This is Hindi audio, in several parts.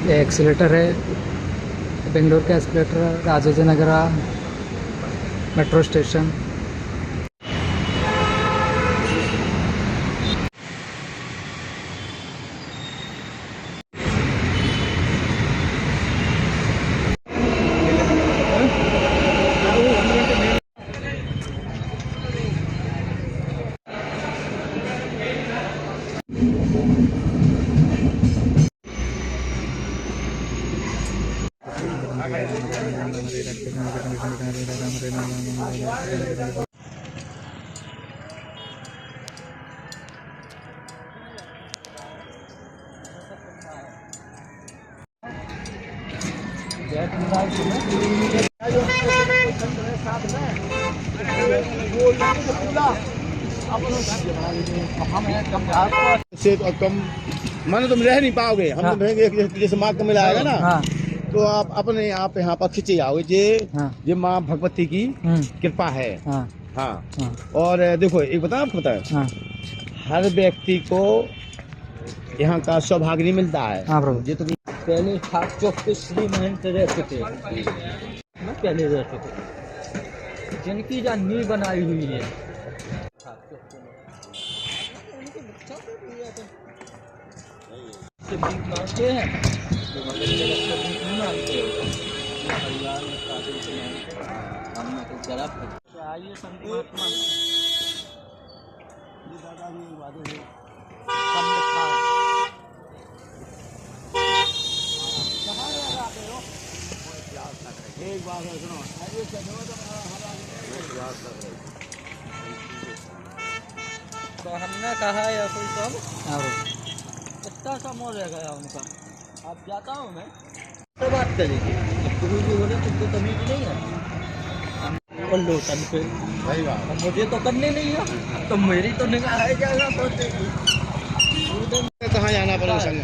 ये एक्सीलेटर है, बेंगलोर का एक्सीलेटर, राजाजीनगर मेट्रो स्टेशन। से तो कम मानो तुम रह नहीं पाओगे। हम तो रहेंगे जैसे माँ का मेला आएगा ना। हाँ। तो आप अपने आप यहाँ पर खिंचे आओगे ये माँ भगवती की कृपा है। हाँ। हाँ। हाँ। और देखो एक बताओ, आपको पता है हाँ। हर व्यक्ति को यहाँ का सौभाग्य नहीं मिलता है। हाँ प्रभु। ये तो पहले खाक चौक पे श्री महंत रहते थे, मैं पहले रह चुके, जिनकी जो नींव बनाई हुई है खाक चौक पे, उनके बच्चा को भी है तो भीख मांगते हैं, तो मगर ये बच्चे भीख नहीं मांगते हो, परिवार में शादी से मांगते हम को जरा आइए संत महात्मा कम लिखा है। एक बात है, सुनो तो हमने कहा या कोई सब हाँ प्रभु। कितना समय रह गया उनका, आप जाता हूँ मैं तो बात करेंगे, कोई भी बोले तुमको तमीज नहीं है और लोटन पे सही बात। अब मुझे तो करने नहीं है, तो मेरी तो निगाह है जाएगा कहाँ जाना पड़ेगा संग?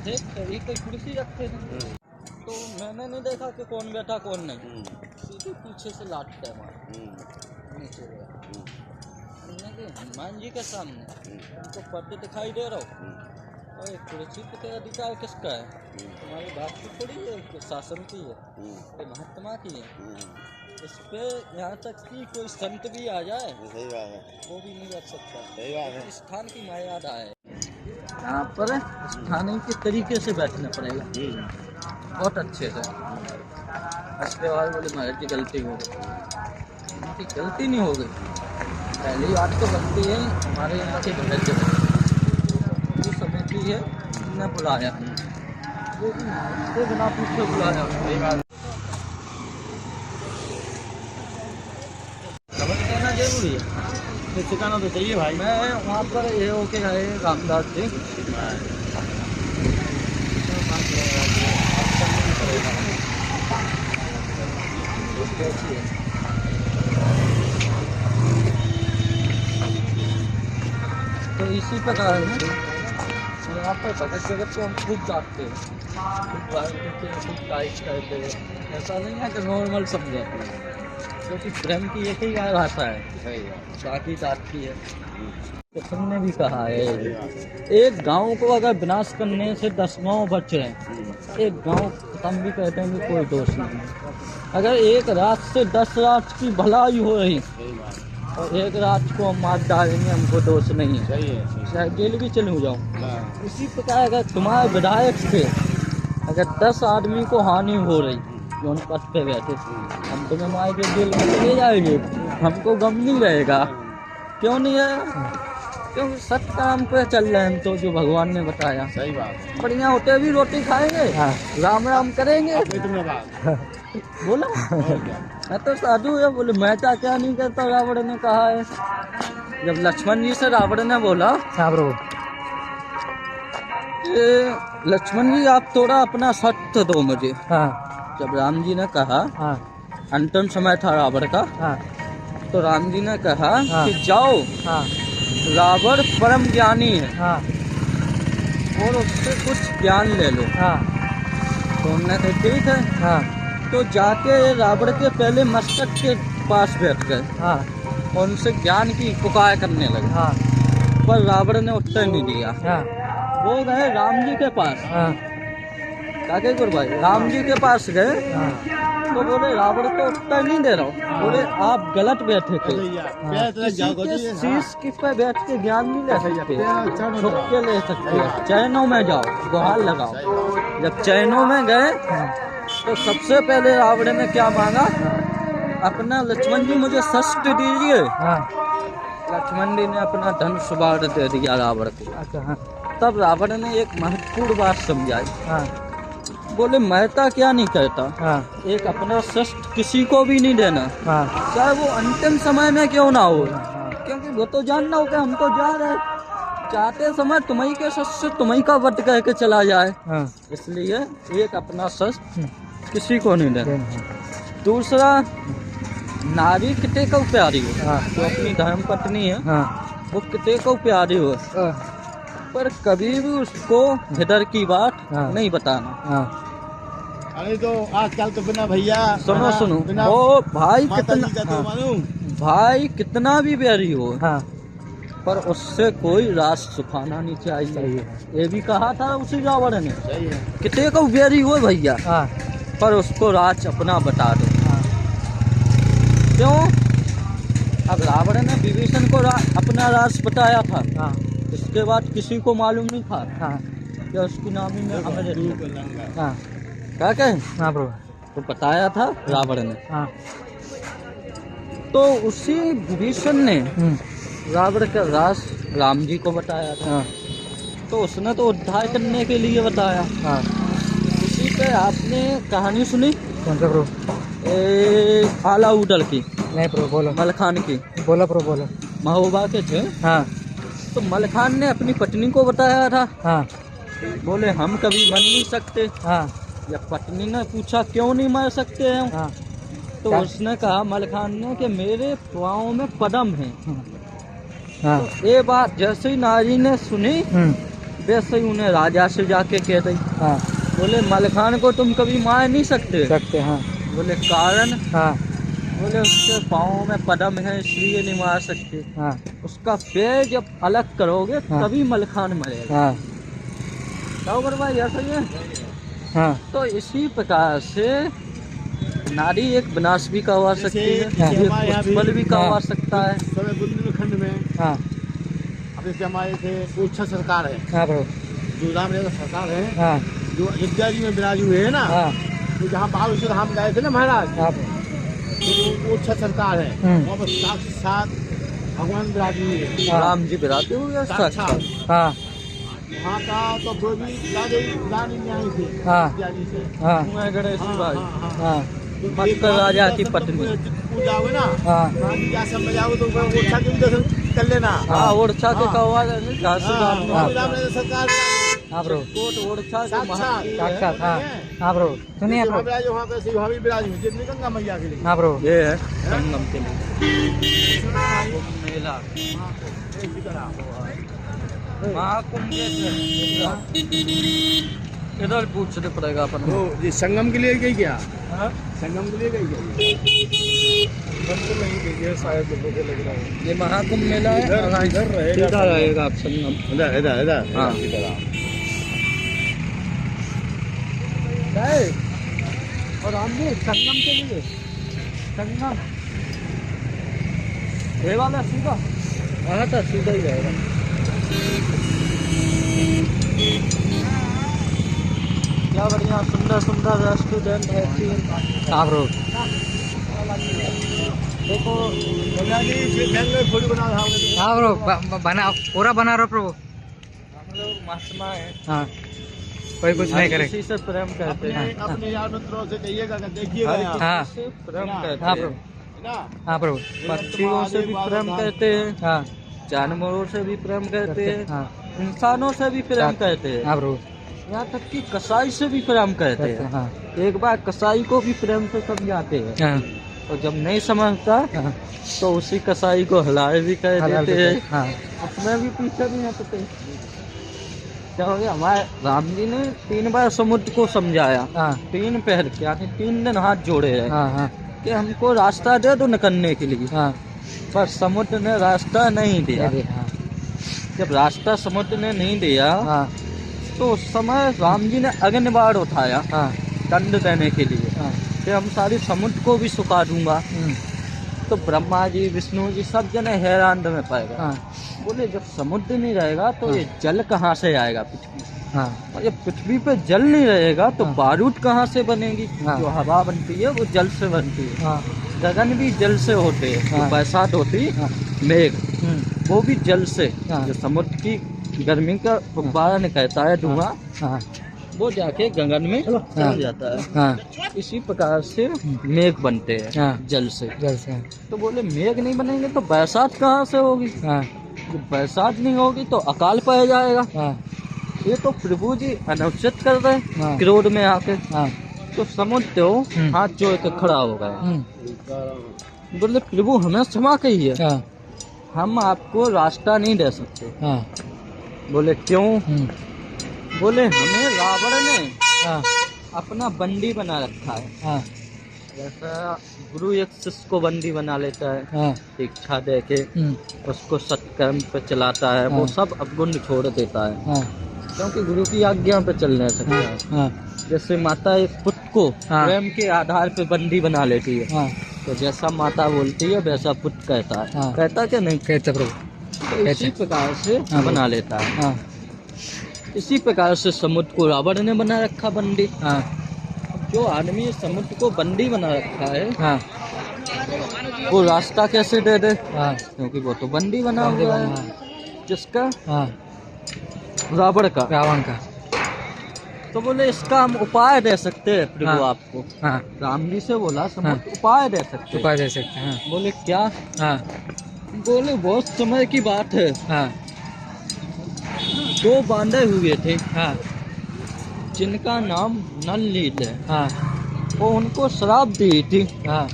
देख कभी कोई कुर्सी रखे थे तो मैंने नहीं देखा कि कौन बैठा कौन नहीं, सीधे पीछे से लाटते मार नीचे गया। हमने कि हनुमान जी के सामने उनको पर्दे दिखाई दे रहा हो और एक कुर्सी पे अधिकार किसका है? तुम्हारी बात की थोड़ी है, शासन की है, ये महात्मा की है। इस पे यहाँ तक कि कोई संत भी आ जाए सही बात है, वो भी नहीं रख सकता। सही बात है। स्थान की मर्यादा है, यहाँ पर स्थानीय के तरीके से बैठना पड़ेगा बहुत अच्छे से। उसके बाद बोले महाराज की गलती हो गई, उनकी गलती नहीं हो गई, पहली बात तो गलती है हमारे यहाँ के महाराज जो समिति है उन्होंने बुलाया, वो भी उसके बिना पूछे बुलाया। सही बात समझ लेना जरूरी है, सिखाना तो चाहिए भाई। मैं वहाँ पर ये होके आए रामदास जी, तो इसी प्रकार है यहाँ पर भगत जगत को हम खूब जानते हैं, खूब टाइट करते हैं, ऐसा नहीं है कि नॉर्मल समझाते हैं, क्योंकि प्रेम की एक ही भाषा है, बाकी जात की है। तो तुमने भी कहा है एक गांव को अगर विनाश करने से 10 गांव बचे हैं, एक गांव खत्म भी कहते हैं कि कोई दोष नहीं है। अगर एक रात से 10 रात की भलाई हो रही और एक रात को हम मार डालेंगे, हमको दोष नहीं है, चाहे जेल भी चले जाऊँ। इसी प्रकार अगर तुम्हारे विधायक से अगर 10 आदमी को हानि हो रही जो उन पद पे बैठे, हम तुम्हें मार के जेल में चले जाएंगे, हमको गम नहीं रहेगा। क्यों नहीं है? क्योंकि सत्य काम पे चल रहे हैं, तो जो भगवान ने बताया सही बात। बढ़िया होते भी रोटी खाएंगे, राम राम करेंगे। बोला मैं तो साधु है, बोले मैं क्या नहीं करता। रावण ने कहा है, जब लक्ष्मण जी से रावण ने बोला लक्ष्मण जी आप थोड़ा अपना सत्य दो मुझे, जब राम जी ने कहा अंतिम समय था रावण का, तो राम जी ने कहा कि जाओ, रावण परम ज्ञानी है और उससे कुछ ज्ञान ले लो। तो हमने कहा ठीक है, तो जाके रावण के पहले मस्तक के पास बैठ गए और उनसे ज्ञान की पुकार करने लगे, पर रावण ने उत्तर नहीं दिया। वो गए राम जी के पास, हाँ काके गुरु भाई राम जी के पास गए, हाँ तो बोले रावण तो उत्तर नहीं दे रहा हूँ, बोले आप गलत बैठे थे, किसी के शीश की पे बैठ के ज्ञान नहीं ले सकते, छुप के ले सकते हो, चैनों में जाओ, गुहार लगाओ। जब चैनों में गए तो सबसे पहले रावण ने क्या मांगा, अपना लक्ष्मण जी मुझे शस्त्र दीजिए। हाँ लक्ष्मण जी ने अपना धनुष बाण दे दिया रावण को। अच्छा हाँ तब रावण ने एक महत्वपूर्ण बात समझाई, हाँ बोले महता क्या नहीं कहता, हाँ एक अपना शस्त्र किसी को भी नहीं देना, हाँ चाहे वो अंतिम समय में क्यों ना हो, हाँ क्योंकि वो तो जानना हो कि हम तो जा रहे, चाहते समय तुम्ही के शस्त्र तुम्ही का वध कह के चला जाए, हाँ इसलिए एक अपना शस्त्र किसी को नहीं देना। हाँ दूसरा, नारी कितने को प्यारी हो, हाँ जो अपनी धर्म पत्नी है हाँ वो कितने को प्यारी हो, पर कभी भी उसको इधर की बात हाँ। नहीं बताना। हाँ अरे तो आजकल तो बिना भैया सुनो सुनो, बिना ओ भाई माता कितना, जी का तो हाँ, मालूम। भाई कितना भी प्यारी हो, हाँ पर उससे कोई राज सुखाना नहीं सही चाहिए। है। ये भी कहा था उसी रावण ने, सही है। कितने को प्यारी हो भैया, हाँ पर उसको राज अपना बता दो। हाँ क्यों? अब रावण ने विभीषण को अपना राज बताया था, हाँ इसके बाद किसी को मालूम नहीं था हाँ कि उसकी नामी में अमृत है। हाँ क्या कहें, हाँ प्रभु तो बताया था रावण ने। हाँ तो उसी विभीषण ने रावण का राज राम जी को बताया था, हाँ तो उसने तो उद्धार करने के लिए बताया। हाँ इसी पे आपने कहानी सुनी कौन सा प्रभु? आला उडल की, नहीं प्रभु बोलो, मलखान की, बोलो प्रभु बोलो। महोबा के थे। हाँ तो मलखान ने अपनी पत्नी को बताया था, हाँ बोले हम कभी मर नहीं सकते। हाँ जब पत्नी ने पूछा क्यों नहीं मर सकते हैं, हाँ तो उसने कहा मलखान ने कि मेरे पाँव में पदम है। हाँ ये बात जैसे ही नारी ने सुनी वैसे ही उन्हें राजा से जाके कह दी। हाँ बोले मलखान को तुम कभी मार नहीं सकते। हाँ बोले कारण? हाँ बोले उसके पाँव में पदम है इसलिए नहीं मार सकते। हाँ उसका पैर जब अलग करोगे हाँ। तभी मलखान मरेगा। हाँ बराबर भाई, ऐसा ही है। हाँ तो इसी प्रकार से नारी एक विनाश भी करवा सकती है, जैसे एक हमारे यहाँ भी- उत्पल भी करवा हाँ। सकता है। समय बुंदेलखंड में हाँ अब जैसे हमारे थे उच्च सरकार है, हाँ प्रभु जो रामनगर सरकार है, हाँ जो अयोध्या जी में विराज हुए है ना, हाँ तो जहाँ बाल धाम गए थे ना महाराज, हाँ तो जो उच्च सरकार है वहाँ पर साक्षात भगवान विराज हुए हैं। हाँ। राम जी विराजे हुए साक्षात। हाँ वहाँ का तो कोई भी रानी नहीं आई थी हाँ। अयोध्या जी से। हाँ मैं गणेश हाँ, भाई, हाँ, हाँ। हाँ तो मक्कर एक बार राजा की दर्शन पत्नी। पूजा हुए ना, हाँ रानी के आश्रम में जाओगे तो ओरछा के भी दर्शन कर लेना। हाँ ओरछा के हाँ। कौवा झांसी हाँ, राम वहाँ भी रामनगर सरकार हाँ प्रभु कोट ओरछा के साक्षात। महात्मा साक्षात हाँ हाँ प्रभु सुनिए जैसे वहाँ प्रभु विराज वहाँ पे वहाँ भी विराज हुए जितनी गंगा मैया के लिए। हाँ प्रभु ये है संगम के लिए कुंभ मेला। इसी तरह महाकुंभ इधर पूछने पड़ेगा अपन तो ये संगम के लिए गई क्या? हाँ? संगम के लिए गई क्या? ये महाकुंभ मेला है, इधर रहेगा सीधा रहेगा आप संगम। इधर इधर इधर हाँ। इसी तरह। और राम जी संगम के लिए संगम ये वाला सीधा, हाँ तो सीधा ही रहेगा। क्या बढ़िया सुंदर सुंदर रेस्टोरेंट है। हाँ प्रभु देखो भैया जी मैंने फोटो बना रहा हूँ। हाँ प्रभु बना पूरा बना रहो प्रभु। हम लोग महात्मा है, हाँ कोई कुछ नहीं करे। किसी से प्रेम करते हैं, अपने अपने यार मित्रों से कहिएगा कि देखिएगा हर यहाँ। हाँ। किसी से प्रेम करते हाँ हैं। प्रभु ना हाँ प्रभु पक्षियों से भी प्रेम करते हैं, हाँ जानवरों से भी प्रेम करते हैं, हाँ इंसानों से भी प्रेम करते हैं, हाँ प्रभु यहाँ तक कि कसाई से भी प्रेम करते हैं। हाँ एक बार कसाई को भी प्रेम से समझाते हैं, हाँ और जब नहीं समझता हाँ तो उसी कसाई को हलाए भी कर हलाल देते हैं, हाँ उसमें भी पीछे नहीं हटते। क्या हो गया, हमारे राम जी ने 3 बार समुद्र को समझाया, हाँ 3 पहर के यानी 3 दिन हाथ जोड़े हैं हाँ हाँ कि हमको रास्ता दे दो निकलने के लिए, हाँ पर समुद्र ने रास्ता नहीं दिया। अरे हाँ जब रास्ता समुद्र ने नहीं दिया हाँ तो उस समय राम जी ने अग्निबाण उठाया हाँ दंड देने के लिए हाँ कि हम सारी समुद्र को भी सुखा दूंगा। हम्म, तो ब्रह्मा जी विष्णु जी सब जने हैरान में पड़ गए। हाँ बोले जब समुद्र नहीं रहेगा तो ये जल कहाँ से आएगा पृथ्वी, हाँ और जब पृथ्वी पे जल नहीं रहेगा तो हाँ। बारूद कहाँ से बनेगी। हाँ। जो हवा बनती है वो जल से बनती है, हाँ गगन भी जल से होते हैं, हाँ। जो बरसात होती है हाँ मेघ हम्म, वो भी जल से। हाँ। जो समुद्र की गर्मी का फुब्बारा निकलता है धुआं, हाँ वो जाके गगन में चल जाता है। हाँ इसी प्रकार से मेघ बनते हैं हाँ। जल से। जल से तो बोले मेघ नहीं बनेंगे तो बरसात कहाँ से होगी, हाँ जब बरसात नहीं होगी तो अकाल पड़ जाएगा। हाँ ये तो प्रभु जी अनुचित कर रहे हैं हाँ। क्रोध में आके। हाँ तो समुद्र हाथ जोड़ के खड़ा हो गया। बोले प्रभु हमें क्षमा कहिए, हाँ हम आपको रास्ता नहीं दे सकते। हाँ बोले क्यों। हम्म, बोले हमें रावण ने हाँ अपना बंदी बना रखा है। हाँ जैसा गुरु एक शिष्य को बंदी बना लेता है, हाँ शिक्षा दे के हम्म, उसको सत्कर्म पे चलाता है, वो हाँ। सब अवगुण छोड़ देता है हाँ क्योंकि गुरु की आज्ञा पे चलने सकता है। हाँ जैसे माता एक पुत्र को हाँ। प्रेम के आधार पे बंदी बना लेती है, हाँ तो जैसा माता बोलती है वैसा पुत्र कहता है। हाँ। कहता क्या नहीं, कहते प्रभु तो इसी प्रकार से हाँ। बना लेता है। हाँ इसी प्रकार से समुद्र को रावण ने बना रखा बंदी। हाँ जो आदमी समुद्र को बंदी बना रखा है हाँ वो रास्ता कैसे दे दे, हाँ क्योंकि वो तो बंदी बना हुआ है। जिसका हाँ रावण का। रावण का तो बोले इसका हम उपाय दे सकते हैं प्रभु हाँ। आपको। हाँ राम जी से बोला समुद्र उपाय दे सकते हैं। उपाय दे सकते हैं। बोले क्या। हाँ बोले बहुत समय की बात है, हाँ दो बांधे हुए थे हाँ जिनका नाम नल लील है। हाँ वो उनको शराब दी थी हाँ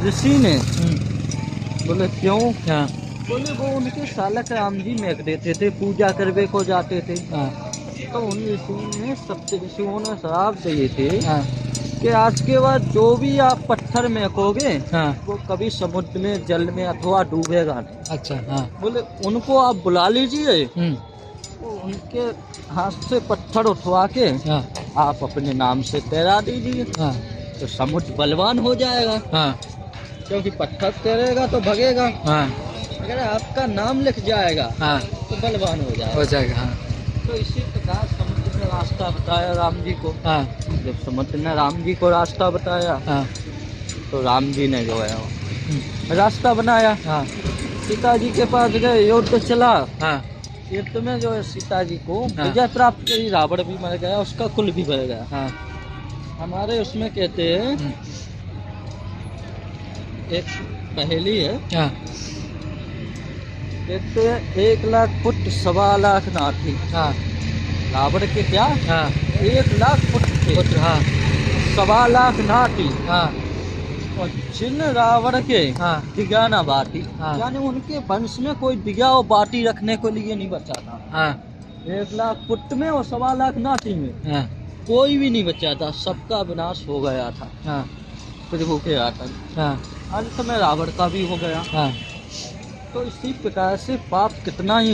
ऋषि ने। बोले क्यों। हाँ बोले वो उनके सालक राम जी मेघ देते थे, पूजा करवे को जाते थे। हाँ तो उन ऋषि ने सप्त ऋषियों ने शराब दिए थे हाँ कि आज के बाद जो भी आप पत्थर मेंकोगे हाँ वो कभी समुद्र में जल में अथवा डूबेगा नहीं। अच्छा हाँ बोले उनको आप बुला लीजिए, हम्म, वो उनके हाथ से पत्थर उठवा के हाँ आप अपने नाम से तैरा दीजिए, हाँ तो समुद्र बलवान हो जाएगा। हाँ क्योंकि पत्थर तैरेगा तो भगेगा, हाँ अगर आपका नाम लिख जाएगा हाँ तो बलवान हो जाएगा। हो जाएगा। हाँ तो इसी प्रकार समुद्र ने रास्ता बताया राम जी को। हाँ जब समुद्र ने राम जी को रास्ता बताया हाँ तो राम जी ने जो है वो रास्ता बनाया। हाँ सीता जी के पास गए, युद्ध चला। हाँ युद्ध में जो है सीता जी को हाँ। विजय प्राप्त करी, रावण भी मर गया, उसका कुल भी मर गया। हाँ हमारे उसमें कहते हैं एक पहेली है, हाँ कहते हैं 1 लाख फुट 1.25 लाख नाथी। हाँ रावण के क्या हाँ 1 लाख फुट थे, पुत्र हाँ 1.25 लाख नाथी। हाँ और जिन रावण के हाँ दिया ना बाटी, हाँ। यानी उनके वंश में कोई दिया और बाटी रखने के लिए नहीं बचा था। हाँ 1 लाख फुट में और 1.25 लाख नाथी में हाँ कोई भी नहीं बचा था, सबका विनाश हो गया था हाँ प्रभु के आतंक। हाँ अंत में रावण का भी हो गया। हाँ तो इसी प्रकार से पाप कितना ही